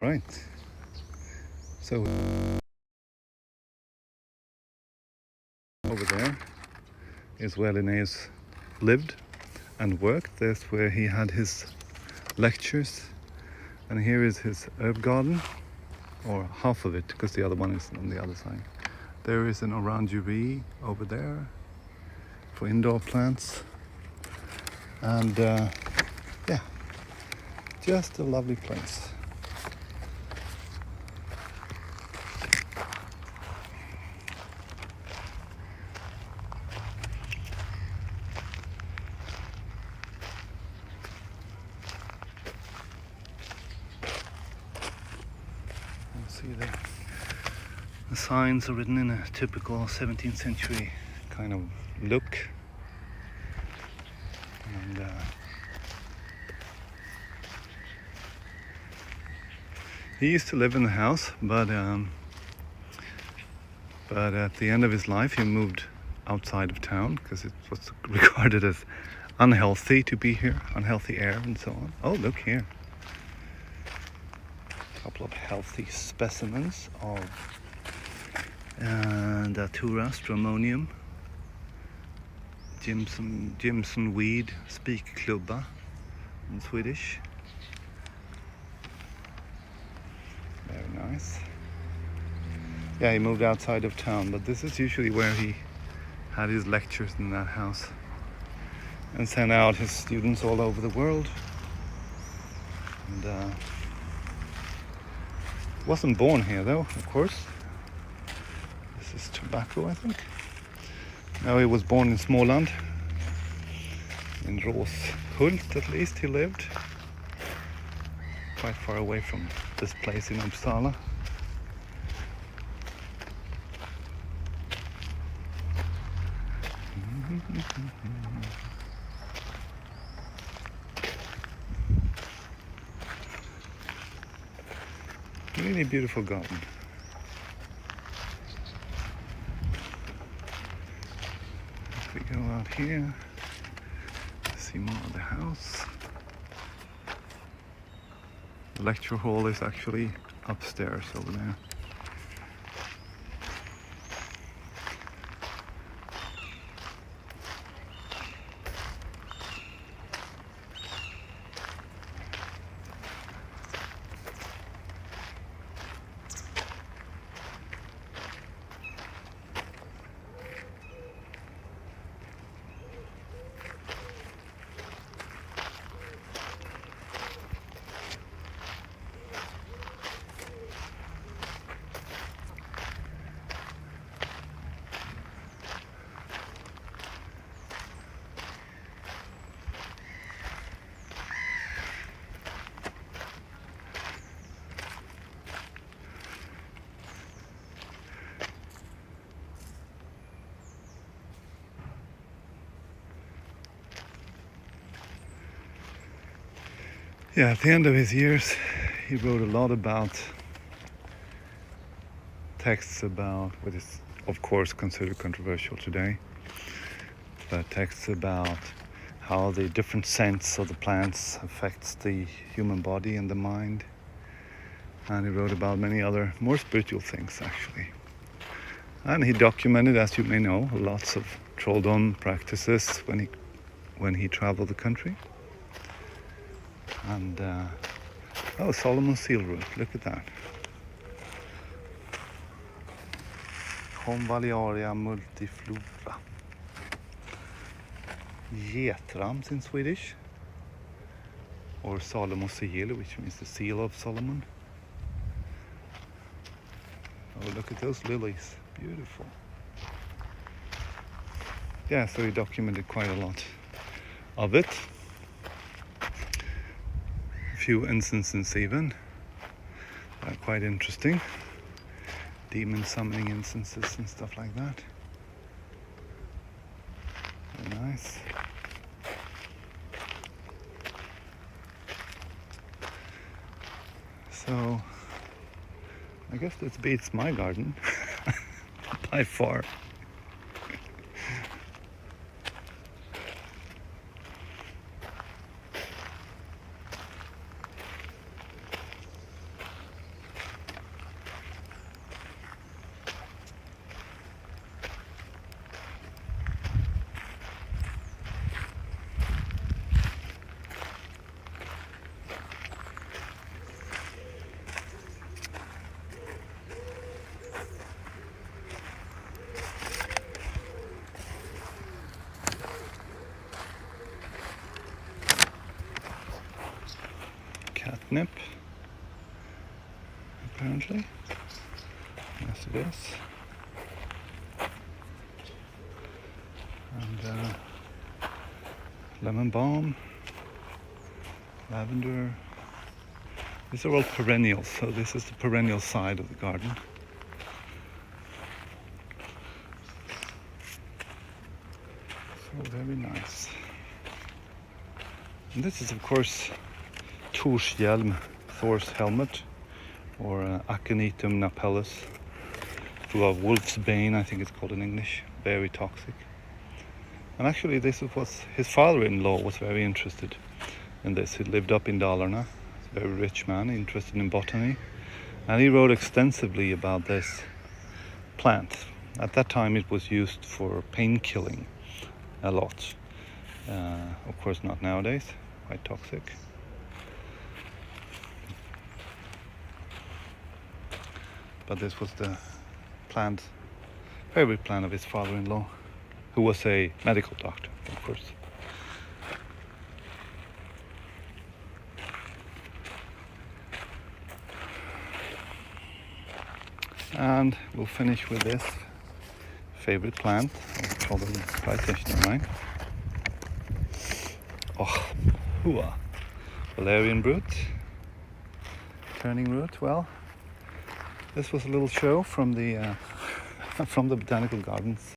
Right. So over there is where Linnaeus lived and worked. That's where he had his lectures. And here is his herb garden, or half of it, because the other one is on the other side. There is an orangerie over there for indoor plants. And yeah, just a lovely place. See the signs are written in a typical 17th century kind of look. And he used to live in the house, but at the end of his life he moved outside of town because it was regarded as unhealthy to be here, unhealthy air and so on. Oh, look here. A couple of healthy specimens of Datura stramonium, Jimson weed, spikklubba in Swedish. Very nice. Yeah, he moved outside of town, but this is usually where he had his lectures, in that house, and sent out his students all over the world. And wasn't born here though, of course. This is tobacco, I think. No, he was born in Småland. In Roshult, at least, he lived. Quite far away from this place in Uppsala. Really beautiful garden. If we go out here, see more of the house. The lecture hall is actually upstairs over there. Yeah, at the end of his years, he wrote a lot about texts about what is, of course, considered controversial today, but texts about how the different scents of the plants affects the human body and the mind. And he wrote about many other more spiritual things, actually. And he documented, as you may know, lots of trolldom practices when he traveled the country. And oh, Solomon seal root, look at that. Convalliaria multiflora. Getrams in Swedish. Or Salomon's seal, which means the seal of Solomon. Oh, look at those lilies. Beautiful. Yeah, so he documented quite a lot of it. A few instances even. Quite interesting. Demon summoning instances and stuff like that. Very nice. So, I guess this beats my garden by far. apparently. Yes, it is. And lemon balm, lavender. These are all perennials, so this is the perennial side of the garden. So very nice. And this is of course Thor's hjelm, Thor's helmet, or Aconitum napellus, full of wolf's bane, I think it's called in English, very toxic. And actually this was his father-in-law was very interested in this. He lived up in Dalarna. He's a very rich man, interested in botany, and he wrote extensively about this plant. At that time it was used for pain killing a lot. Of course not nowadays, quite toxic. But this was the favorite plant of his father-in-law, who was a medical doctor, of course. And we'll finish with this favorite plant. I'll probably try attention of mine. Oh, hua. Valerian root. Turning root. Well, this was a little show from the from the botanical gardens.